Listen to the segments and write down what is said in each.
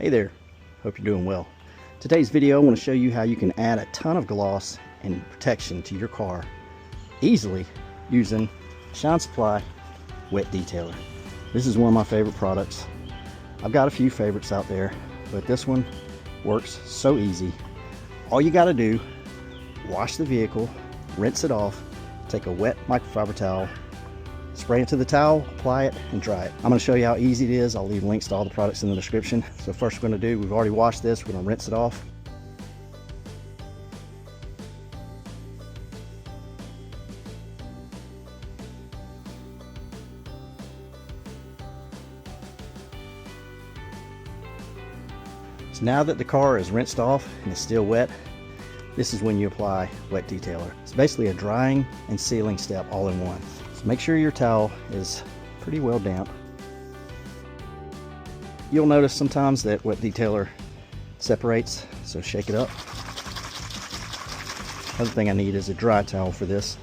Hey there, hope you're doing well. Today's video I want to show you how you can add a ton of gloss and protection to your car easily using Shine Supply Wet Detailer. This is one of my favorite products. I've got a few favorites out there, but this one works so easy. All you got to do, wash the vehicle, rinse it off, take a wet microfiber towel, spray it to the towel, apply it, and dry it. I'm going to show you how easy it is. I'll leave links to all the products in the description. So first we're going to do, we've already washed this, we're going to rinse it off. So now that the car is rinsed off and it's still wet, this is when you apply Wet Detailer. It's basically a drying and sealing step all in one. So make sure your towel is pretty well damp. You'll notice sometimes that Wet Detailer separates, so shake it up. Other thing I need is a dry towel for this.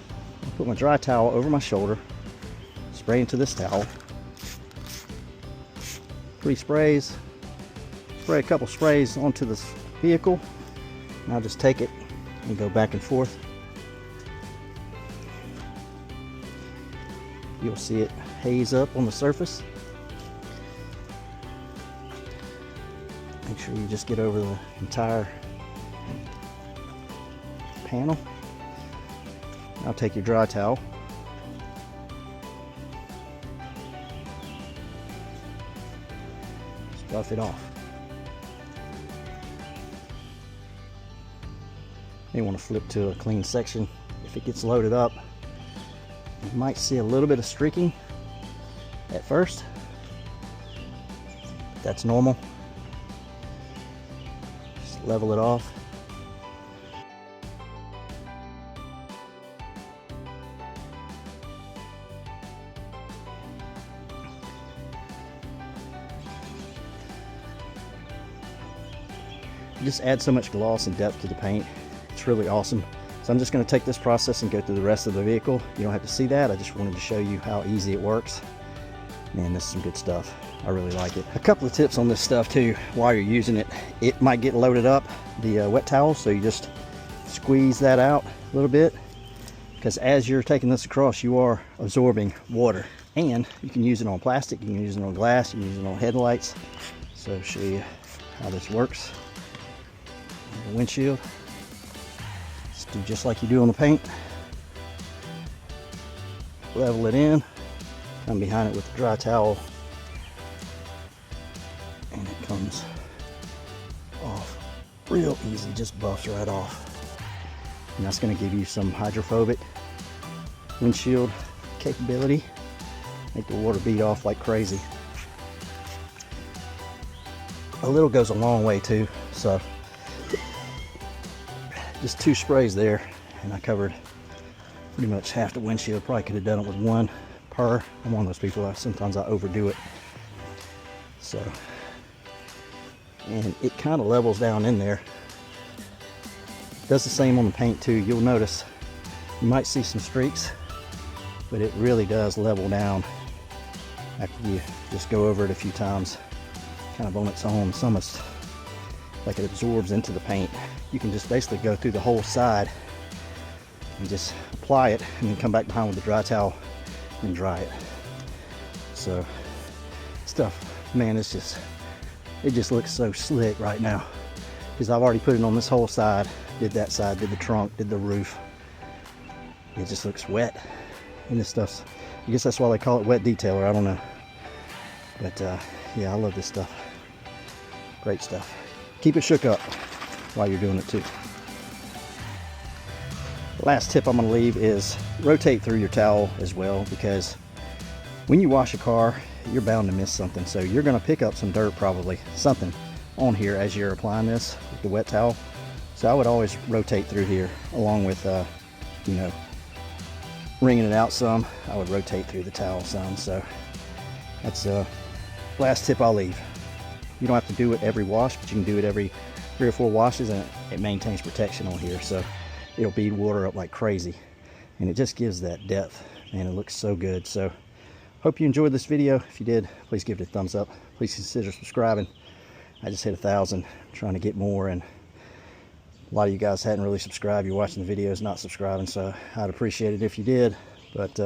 I'll put my dry towel over my shoulder, spray into this towel. 3 sprays. Spray a couple sprays onto this vehicle, and I'll just take it and go back and forth. You'll see it haze up on the surface. Make sure you just get over the entire panel. Now take your dry towel. Just buff it off. You want to flip to a clean section. If it gets loaded up, you might see a little bit of streaking at first. That's normal. Just level it off. You just add so much gloss and depth to the paint. It's really awesome. So I'm just going to take this process and go through the rest of the vehicle. You don't have to see that. I just wanted to show you how easy it works. Man, this is some good stuff. I really like it. A couple of tips on this stuff too while you're using it. It might get loaded up, the wet towel, so you just squeeze that out a little bit, because as you're taking this across, you are absorbing water. And you can use it on plastic, you can use it on glass, you can use it on headlights. So I'll show you how this works. The windshield. Do just like you do on the paint. Level it in, come behind it with the dry towel, and it comes off real easy, just buffs right off. And that's going to give you some hydrophobic windshield capability, make the water bead off like crazy. A little goes a long way too, so just 2 sprays there, and I covered pretty much half the windshield. Probably could have done it with 1 per. I'm one of those people, sometimes I overdo it. So, and it kind of levels down in there. Does the same on the paint too. You'll notice you might see some streaks, but it really does level down after you just go over it a few times, kind of on its own. It's almost like it absorbs into the paint. You can just basically go through the whole side and just apply it, and then come back behind with the dry towel and dry it. So stuff, man, it just looks so slick right now, because I've already put it on this whole side, did that side, did the trunk, did the roof. It just looks wet, and this stuff's, I guess that's why they call it Wet Detailer, I don't know. But yeah, I love this stuff. Great stuff. Keep it shook up while you're doing it too. Last tip I'm going to leave is rotate through your towel as well, because when you wash a car, you're bound to miss something. So you're going to pick up some dirt, probably something on here as you're applying this with the wet towel. So I would always rotate through here, along with you know, wringing it out some. I would rotate through the towel some. So that's the last tip I'll leave. You don't have to do it every wash, but you can do it every 3 or 4 washes, and it maintains protection on here, so it'll bead water up like crazy, and it just gives that depth, and it looks so good. So hope you enjoyed this video. If you did, please give it a thumbs up. Please consider subscribing. I just hit 1,000, trying to get more, and a lot of you guys hadn't really subscribed. You're watching the videos, not subscribing, so I'd appreciate it if you did, but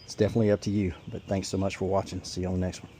it's definitely up to you. But thanks so much for watching. See you on the next one.